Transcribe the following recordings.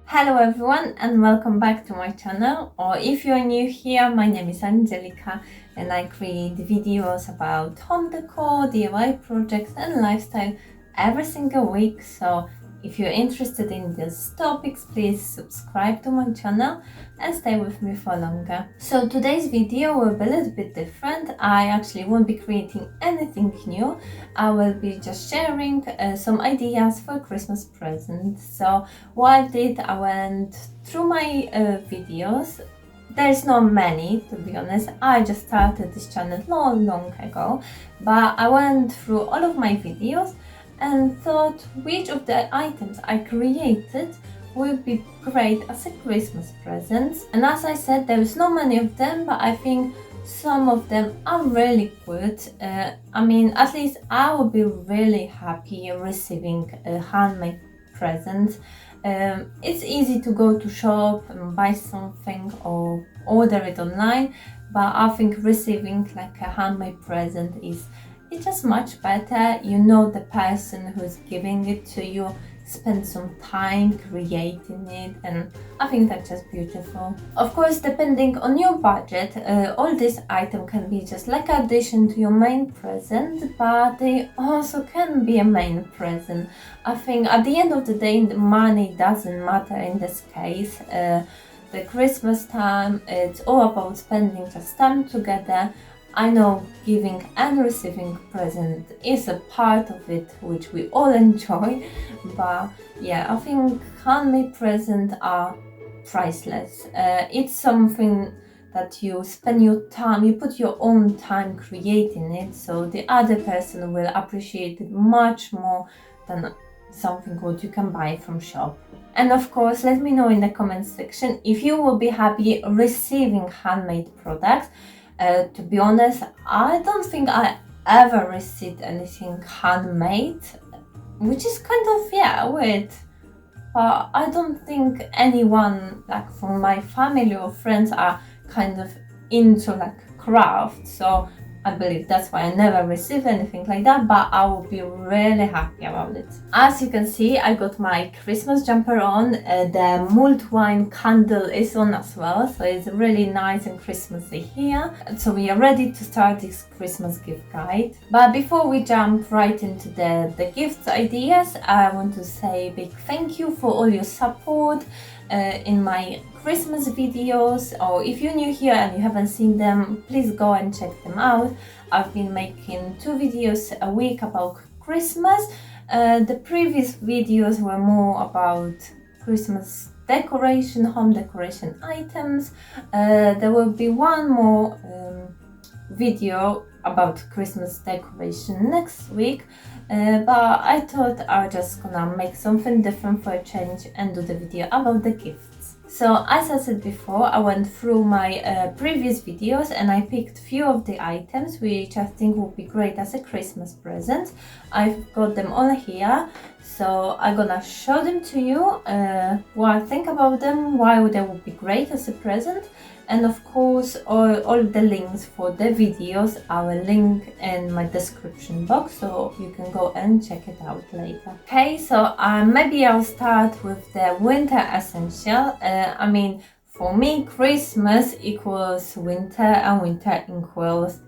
Hello everyone and welcome back to my channel, or if you're new here, my name is Angelica and I create videos about home decor, DIY projects and lifestyle every single week. So if you're interested in these topics, please subscribe to my channel and stay with me for longer. So today's video will be a little bit different. I actually won't be creating anything new. I will be just sharing some ideas for Christmas presents. So what I did, I went through my videos. There's not many, to be honest. I just started this channel long ago, but I went through all of my videos and thought which of the items I created would be great as a Christmas present. And as I said, there is not many of them, but I think some of them are really good. At least I would be really happy receiving a handmade present. It's easy to go to shop and buy something or order it online, but I think receiving like a handmade present it's just much better. You know the person who's giving it to you spend some time creating it, and I think that's just beautiful. Of course, depending on your budget, all these items can be just like addition to your main present, but they also can be a main present. I think at the end of the day, the money doesn't matter in this case. The Christmas time, it's all about spending just time together. I know giving and receiving present is a part of it which we all enjoy, but yeah, I think handmade presents are priceless. It's something that you spend your time, you put your own time creating it, so the other person will appreciate it much more than something what you can buy from shop. And of course, let me know in the comment section if you will be happy receiving handmade products. To be honest, I don't think I ever received anything handmade, which is kind of weird. But I don't think anyone like from my family or friends are kind of into like craft, so I believe that's why I never received anything like that, but I will be really happy about it. As you can see, I got my Christmas jumper on. The mulled wine candle is on as well, so it's really nice and Christmassy here. So we are ready to start this Christmas gift guide. But before we jump right into the gift ideas, I want to say a big thank you for all your support in my Christmas videos, or if you're new here and you haven't seen them, please go and check them out. I've been making 2 videos a week about Christmas. The previous videos were more about Christmas decoration, home decoration items. There will be one more video about Christmas decoration next week, but I thought I was just gonna make something different for a change and do the video about the gifts. So as I said before, I went through my previous videos and I picked few of the items which I think would be great as a Christmas present. I've got them all here, so I'm gonna show them to you, what I think about them, why they would be great as a present. And of course, all the links for the videos I will link in my description box, so you can go and check it out later. Okay, so maybe I'll start with the winter essential. For me, Christmas equals winter and winter equals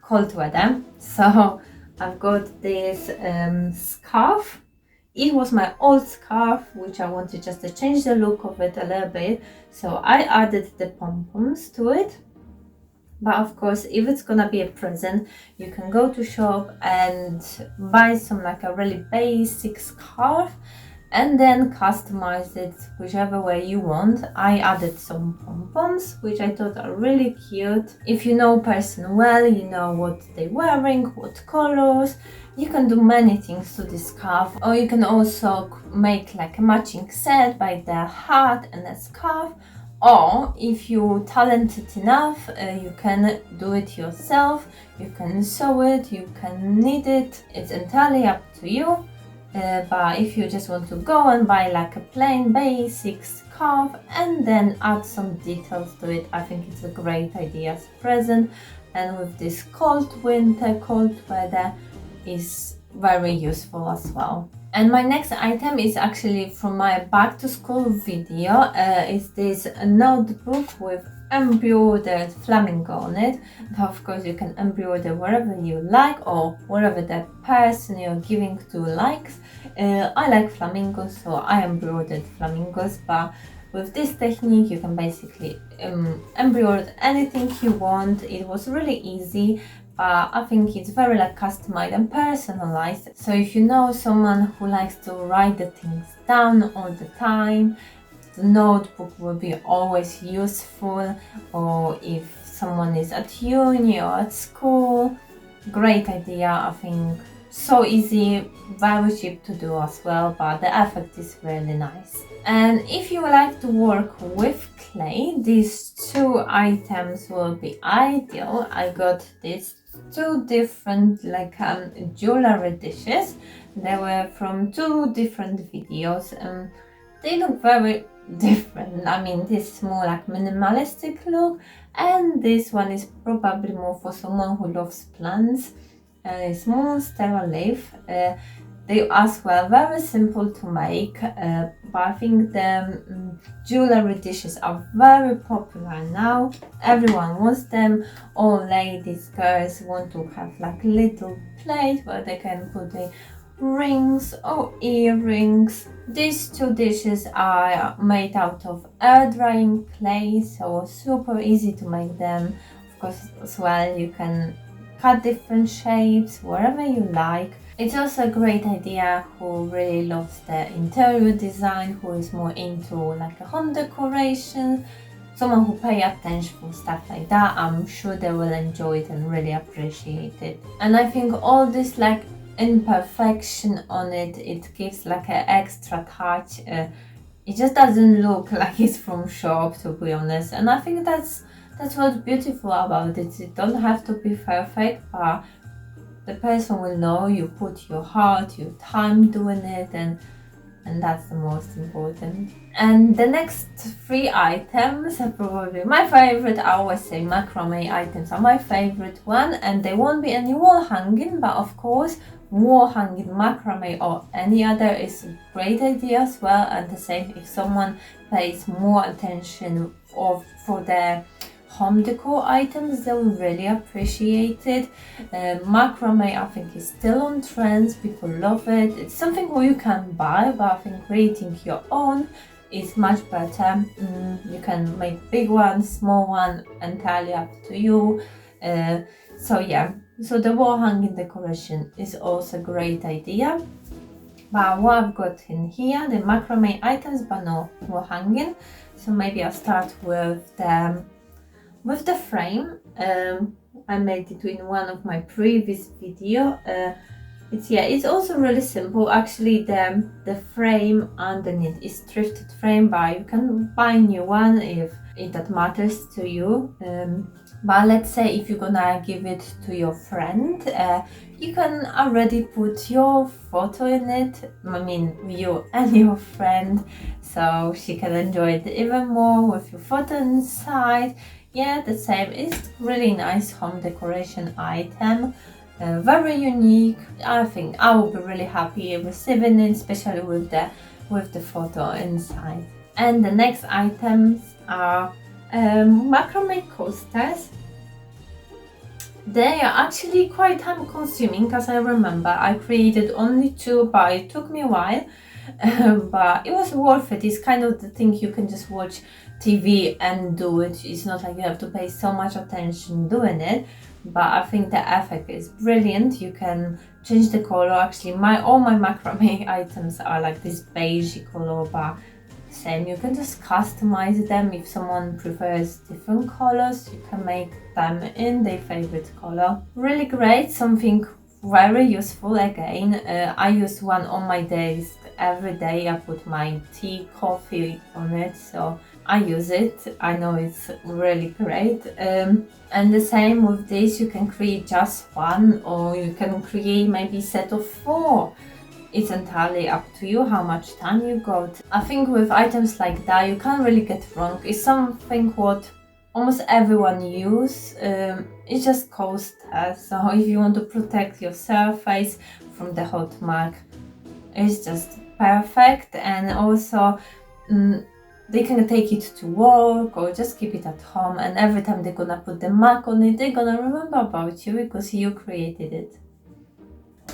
cold weather. So I've got this scarf. It was my old scarf, which I wanted just to change the look of it a little bit. So I added the pom-poms to it. But of course, if it's gonna be a present, you can go to shop and buy some like a really basic scarf and then customize it whichever way you want. I added some pom-poms, which I thought are really cute. If you know person well, you know what they're wearing, what colors. You can do many things to this scarf, or you can also make like a matching set by the hat and the scarf. Or if you're talented enough, you can do it yourself. You can sew it, you can knit it. It's entirely up to you. But if you just want to go and buy like a plain basic scarf and then add some details to it, I think it's a great idea as a present. And with this cold winter, cold weather, is very useful as well. And my next item is actually from my back to school video. It's this notebook with embroidered flamingo on it. But of course you can embroider wherever you like or wherever the person you're giving to likes. I like flamingos, so I embroidered flamingos, but with this technique you can basically embroider anything you want. It was really easy, but I think it's very like customized and personalized. So if you know someone who likes to write the things down all the time, the notebook will be always useful. Or if someone is at uni or at school, great idea. I think so easy, very cheap to do as well, but the effect is really nice. And if you like to work with clay, these two items will be ideal. I got these two different like jewelry dishes. They were from two different videos. They look very different. I mean, this is more like minimalistic look, and this one is probably more for someone who loves plants. It's more sterile leaf. They as well very simple to make, but I think the jewelry dishes are very popular now. Everyone wants them. All ladies, girls want to have like little plate where they can put the rings or earrings. These two dishes are made out of air drying clay, so super easy to make them. Of course, as well you can cut different shapes wherever you like. It's also a great idea who really loves the interior design, who is more into like a home decoration, someone who pay attention for stuff like that. I'm sure they will enjoy it and really appreciate it. And I think all this like imperfection on it, it gives like an extra touch. It just doesn't look like it's from shop, to be honest. And I think that's what's beautiful about it. It don't have to be perfect, but the person will know you put your heart, your time doing it, and that's the most important. And the next three items are probably my favorite. I always say macrame items are my favorite one, and they won't be any wall hanging, but of course wall hanging macrame or any other is a great idea as well. And the same if someone pays more attention for their home decor items, they will really appreciate it. Macrame I think is still on trends, people love it. It's something where you can buy, but I think creating your own is much better. You can make big ones, small one, entirely up to you. So yeah, so the wall hanging decoration is also a great idea. But what I've got in here, the macrame items, but no wall hanging. So maybe I'll start with the frame. I made it in one of my previous video. It's also really simple. Actually, the frame underneath is thrifted frame, but you can buy a new one if that matters to you. But let's say if you're gonna give it to your friend, you can already put your photo in it. I mean, you and your friend, so she can enjoy it even more with your photo inside. Yeah, the same. It's really nice home decoration item. Very unique. I think I will be really happy receiving it, especially with the photo inside. And the next items are macrame coasters. They are actually quite time consuming, as I remember. I created only two, but it took me a while. But it was worth it. It's kind of the thing you can just watch TV and do it. It's not like you have to pay so much attention doing it, but I think the effect is brilliant. You can change the color. Actually, all my macrame items are like this beige color, but same, you can just customize them. If someone prefers different colors, you can make them in their favorite color. Really great, something very useful. Again, I use one on my desk every day. I put my tea, coffee on it, so I use it. I know it's really great. And the same with this, you can create just one, or you can create maybe a set of 4. It's entirely up to you how much time you got. I think with items like that, you can't really get wrong. It's something what almost everyone use. It just coaster. So if you want to protect your surface from the hot mark, is just perfect, and also they can take it to work or just keep it at home, and every time they're gonna put the mark on it, they're gonna remember about you because you created it.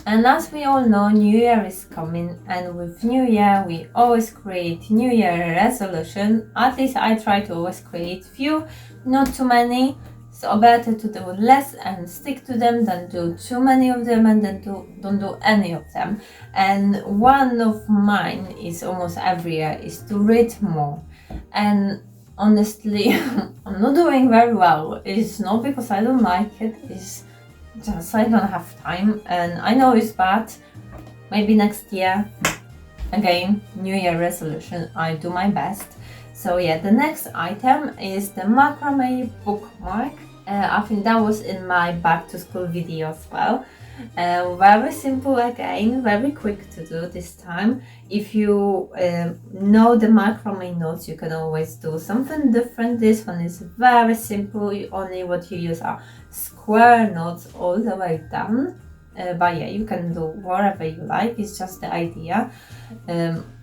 And as we all know, New Year is coming, and with New Year we always create New Year resolution. At least I try to always create few, not too many. So better to do less and stick to them than do too many of them and then don't do any of them. And one of mine is almost every year is to read more. And honestly, I'm not doing very well. It's not because I don't like it, it's just I don't have time, and I know it's bad. Maybe next year, again, New Year resolution, I do my best. So yeah, the next item is the macrame bookmark. I think that was in my back to school video as well. Very simple again, very quick to do this time. If you know the macrame knots, you can always do something different. This one is very simple, only what you use are square knots all the way down. But yeah, you can do whatever you like, it's just the idea.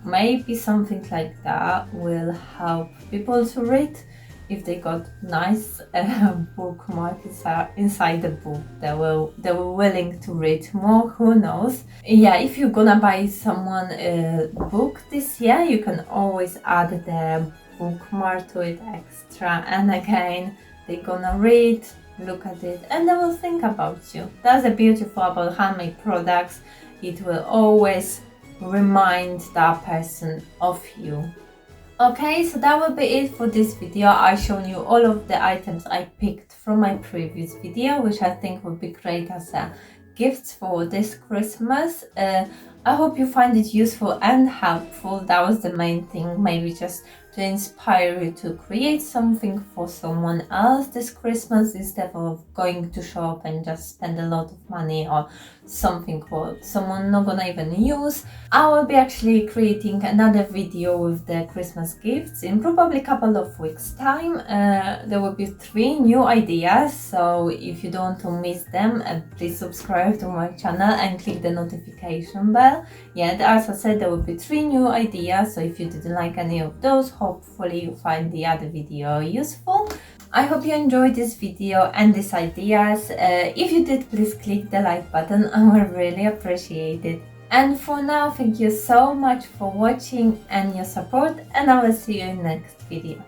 Maybe something like that will help people to read. If they got nice bookmarks inside the book, they were willing to read more, who knows. Yeah, if you're gonna buy someone a book this year, you can always add the bookmark to it extra, and again, they're gonna read, look at it, and they will think about you. That's the beautiful about handmade products. It will always remind that person of you. Okay, so that will be it for this video. I've shown you all of the items I picked from my previous video, which I think would be great as a gift for this Christmas. I hope you find it useful and helpful. That was the main thing, maybe just to inspire you to create something for someone else this Christmas instead of going to shop and just spend a lot of money on something what someone not gonna even use. I will be actually creating another video with the Christmas gifts in probably a couple of weeks time. There will be 3 new ideas, so if you don't want to miss them, please subscribe to my channel and click the notification bell. Yeah, as I said, there will be 3 new ideas, so if you didn't like any of those, hopefully you find the other video useful. I hope you enjoyed this video and these ideas. If you did, please click the like button, I would really appreciate it. And for now, thank you so much for watching and your support, and I will see you in the next video.